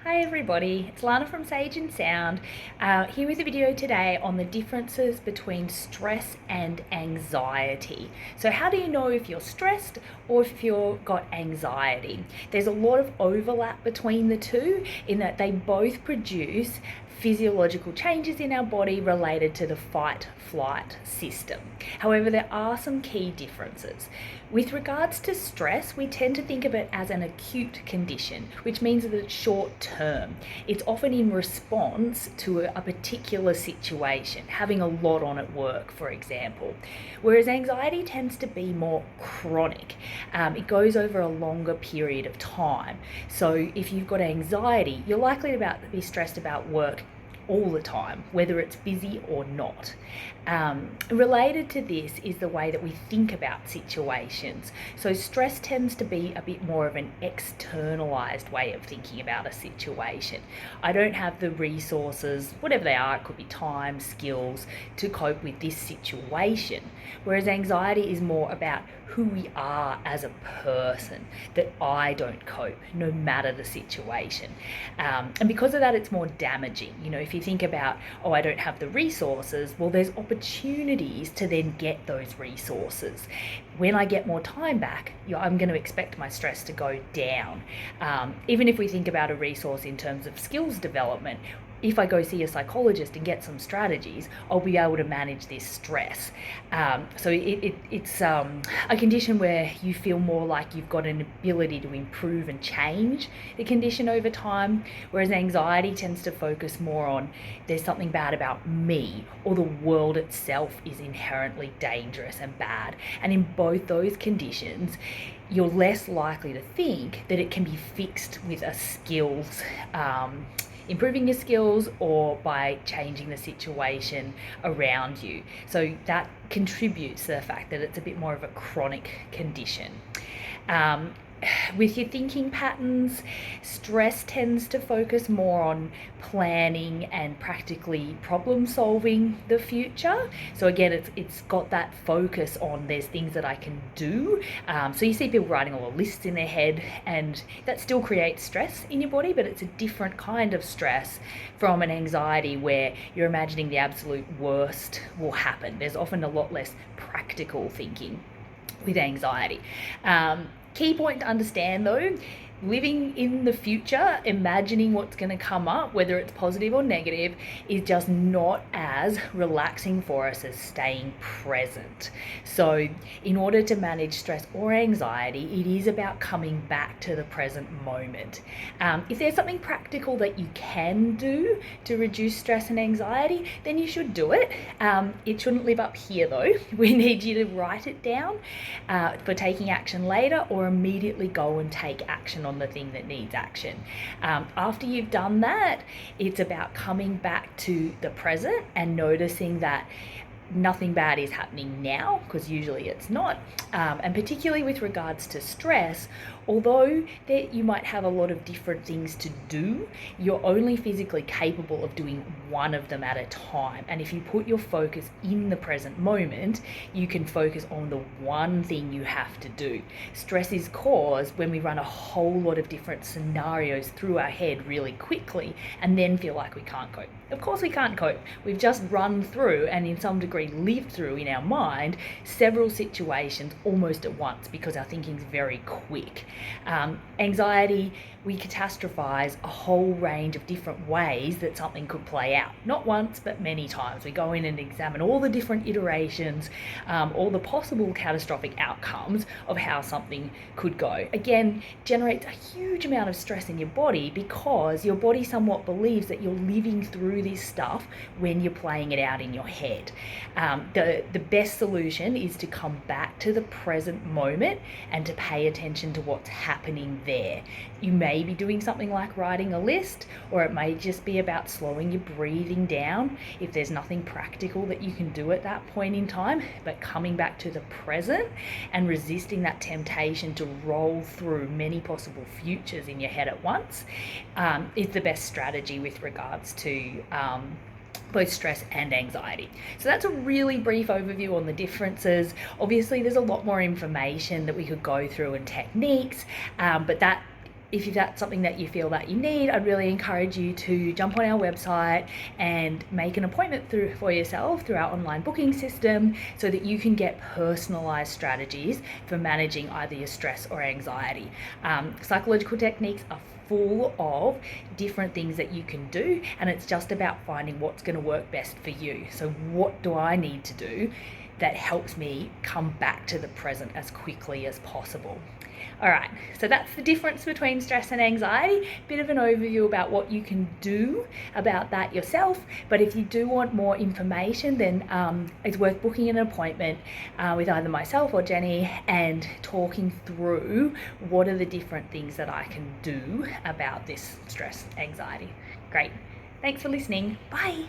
Hi everybody, it's Lana from Sage and Sound, here with a video today on the differences between stress and anxiety. So how do you know if you're stressed or if you've got anxiety? There's a lot of overlap between the two in that they both produce physiological changes in our body related to the fight-flight system. However, there are some key differences. With regards to stress, we tend to think of it as an acute condition, which means that it's short term. It's often in response to a particular situation, having a lot on at work, for example. Whereas anxiety tends to be more chronic. It goes over a longer period of time. So if you've got anxiety, you're likely to be stressed about work all the time, whether it's busy or not. Related to this is the way that we think about situations. So stress tends to be a bit more of an externalized way of thinking about a situation. I don't have the resources, whatever they are, it could be time, skills, to cope with this situation. Whereas anxiety is more about who we are as a person, that I don't cope no matter the situation. And because of that, it's more damaging. You know, if you think about, oh, I don't have the resources, well, there's opportunities to then get those resources. When I get more time back, I'm going to expect my stress to go down. Even if we think about a resource in terms of skills development, if I go see a psychologist and get some strategies, I'll be able to manage this stress. So it's a condition where you feel more like you've got an ability to improve and change the condition over time, whereas anxiety tends to focus more on there's something bad about me, or the world itself is inherently dangerous and bad. And in both those conditions, you're less likely to think that it can be fixed with a skills improving your skills or by changing the situation around you. So that contributes to the fact that it's a bit more of a chronic condition. With your thinking patterns, stress tends to focus more on planning and practically problem solving the future. So again, it's got that focus on there's things that I can do. So you see people writing all the lists in their head, and that still creates stress in your body, but it's a different kind of stress from an anxiety where you're imagining the absolute worst will happen. There's often a lot less practical thinking with anxiety. Key point to understand though, living in the future, imagining what's going to come up, whether it's positive or negative, is just not as relaxing for us as staying present. So in order to manage stress or anxiety, it is about coming back to the present moment. If there's something practical that you can do to reduce stress and anxiety, then you should do it. It shouldn't live up here though. We need you to write it down for taking action later, or immediately go and take action on the thing that needs action. After you've done that, it's about coming back to the present and noticing that nothing bad is happening now, because usually it's not. And particularly with regards to stress, although you might have a lot of different things to do, you're only physically capable of doing one of them at a time. And if you put your focus in the present moment, you can focus on the one thing you have to do. Stress is caused when we run a whole lot of different scenarios through our head really quickly and then feel like we can't cope. Of course we can't cope. We've just run through and in some degree lived through in our mind several situations almost at once because our thinking is very quick. Anxiety, we catastrophize a whole range of different ways that something could play out. Not once, but many times. We go in and examine all the different iterations, all the possible catastrophic outcomes of how something could go. Again, generates a huge amount of stress in your body because your body somewhat believes that you're living through this stuff when you're playing it out in your head. The best solution is to come back to the present moment and to pay attention to what's happening there. You may be doing something like writing a list, or it may just be about slowing your breathing down if there's nothing practical that you can do at that point in time, but coming back to the present and resisting that temptation to roll through many possible futures in your head at once is the best strategy with regards to both stress and anxiety. So that's a really brief overview on the differences. Obviously, there's a lot more information that we could go through and techniques, but that if that's something that you feel that you need, I'd really encourage you to jump on our website and make an appointment for yourself through our online booking system so that you can get personalized strategies for managing either your stress or anxiety. Psychological techniques are full of different things that you can do, and it's just about finding what's going to work best for you. So what do I need to do that helps me come back to the present as quickly as possible? All right, so that's the difference between stress and anxiety. Bit of an overview about what you can do about that yourself. But if you do want more information, then it's worth booking an appointment with either myself or Jenny and talking through what are the different things that I can do about this stress, anxiety. Great. Thanks for listening. Bye.